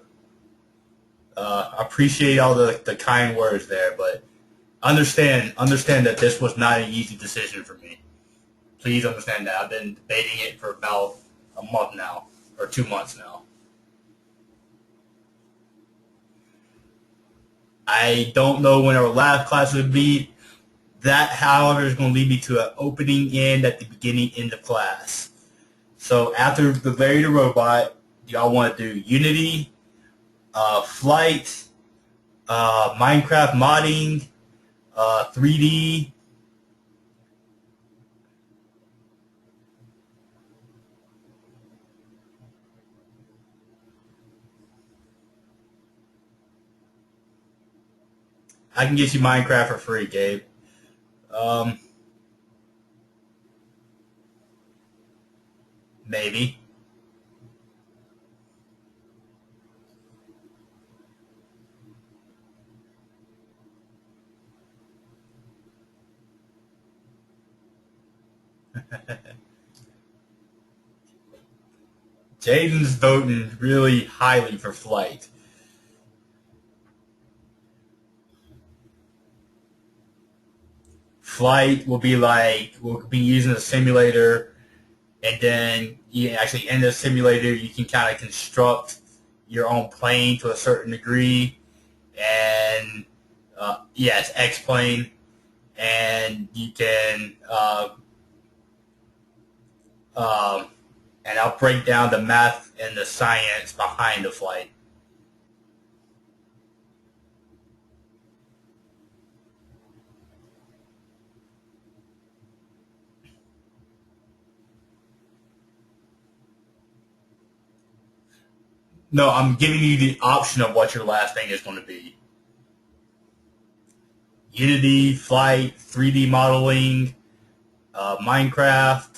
appreciate all the kind words there, but understand that this was not an easy decision for me. Please understand that. I've been debating it for about a month now, or 2 months now. I don't know when our last class would be. That, however, is going to lead me to an opening end at the beginning end of class. So after the Larry the Robot, y'all want to do Unity, Flight, Minecraft modding, 3D. I can get you Minecraft for free, Gabe. Maybe. Jaden's voting really highly for Flight. Flight will be like, we'll be using a simulator, and then actually in the simulator you can kind of construct your own plane to a certain degree, and it's X-plane, and you can and I'll break down the math and the science behind the flight. No, I'm giving you the option of what your last thing is going to be. Unity, Flight, 3D modeling, Minecraft.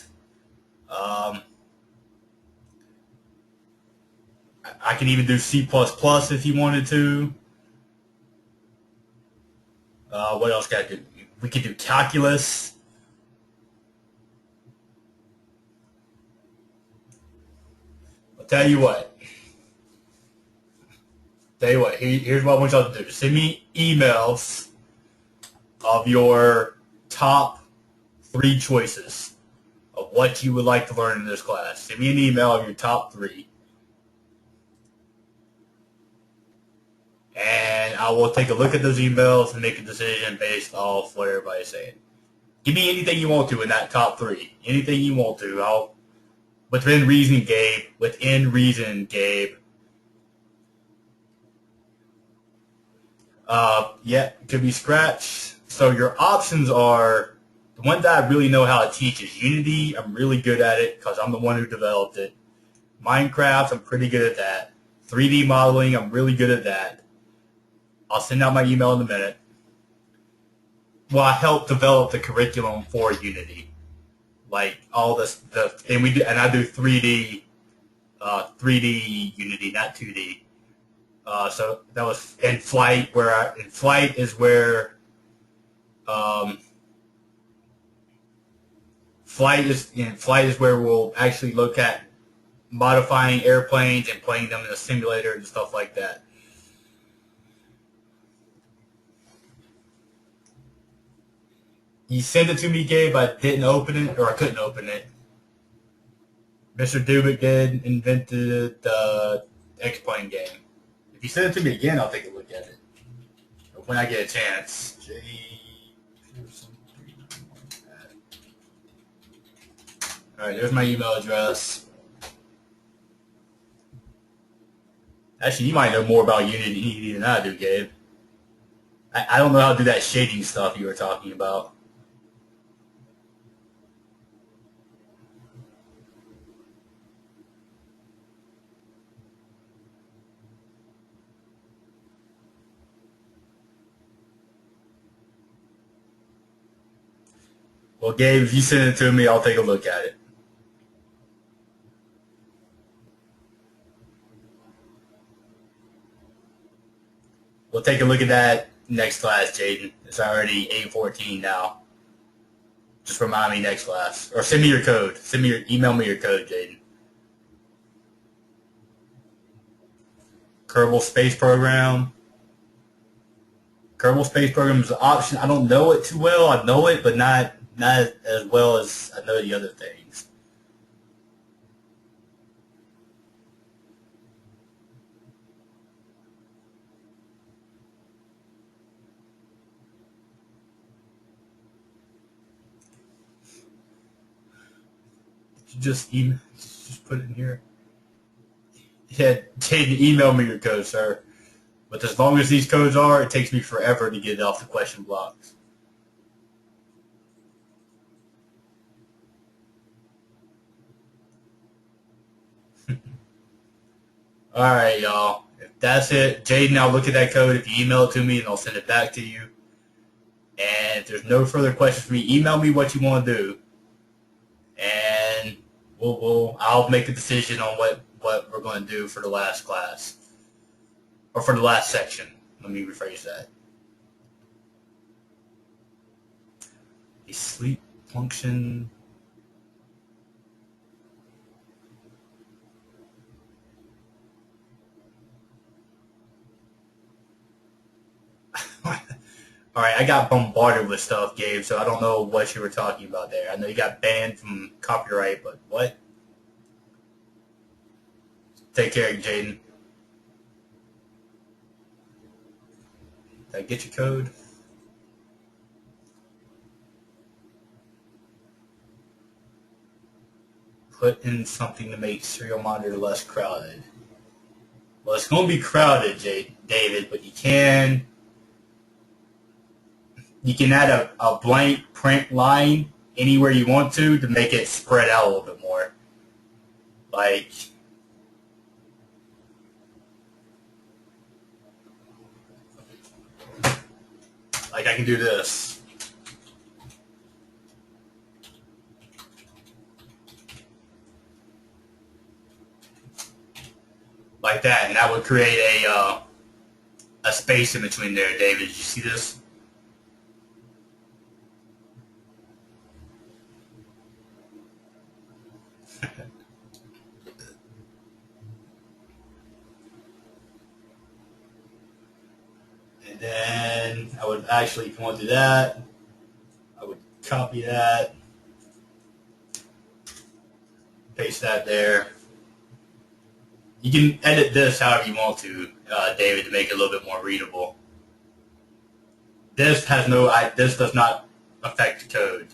I can even do C++ if you wanted to. What else can I do? We could do calculus. I'll tell you what. Here's what I want y'all to do. Send me emails of your top 3 choices of what you would like to learn in this class. Send me an email of your top 3. And I will take a look at those emails and make a decision based off what everybody's saying. Give me anything you want to in that top 3. Anything you want to. Within reason, Gabe. Within reason, Gabe. It could be Scratch. So your options are, the one that I really know how to teach is Unity. I'm really good at it because I'm the one who developed it. Minecraft, I'm pretty good at that. 3D modeling, I'm really good at that. I'll send out my email in a minute. Well, I helped develop the curriculum for Unity. Like all this, and I do 3D Unity, not 2D. So that was in Flight, Flight is where we'll actually look at modifying airplanes and playing them in a simulator and stuff like that. You sent it to me, Gabe. I didn't open it, or I couldn't open it. Mr. Dubik invented the X-Plane game. If you send it to me again, I'll take a look at it when I get a chance. All right, there's my email address. Actually, you might know more about Unity than I do, Gabe. I don't know how to do that shading stuff you were talking about. Well, Gabe, if you send it to me, I'll take a look at it. We'll take a look at that next class, Jaden. It's already 8:14 now. Just remind me next class. Or send me your code. Email me your code, Jaden. Kerbal Space Program. Kerbal Space Program is an option. I don't know it too well. I know it, but not as well as I know the other things. You just put it in here. Yeah, Jaden, email me your code, sir. But as long as these codes are, it takes me forever to get it off the question blocks. All right, y'all. If that's it, Jaden, I'll look at that code. If you email it to me, and I'll send it back to you. And if there's no further questions for me, email me what you want to do, and I'll make a decision on what we're going to do for the last class, or for the last section. Let me rephrase that. A sleep function. All right, I got bombarded with stuff, Gabe, so I don't know what you were talking about there. I know you got banned from copyright, but what? Take care, Jaden. Did I get your code? Put in something to make Serial Monitor less crowded. Well, it's going to be crowded, David, but you can add a blank print line anywhere you want to make it spread out a little bit more. Like I can do this. Like that, and that would create a space in between there, David. Did you see this? And then I would actually, if you want to do that, I would copy that, paste that there. You can edit this however you want to, David, to make it a little bit more readable. This does not affect the code.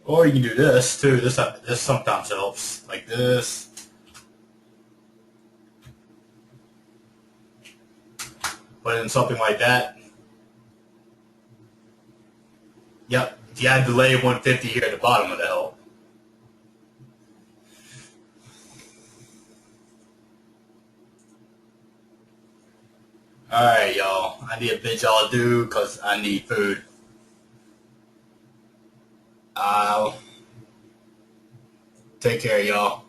Or you can do this too. This sometimes helps, like this. Put in something like that. Yep. If you add delay of 150 here at the bottom, it'll help. Alright, y'all. I need a bid y'all do because I need food. Take care, y'all.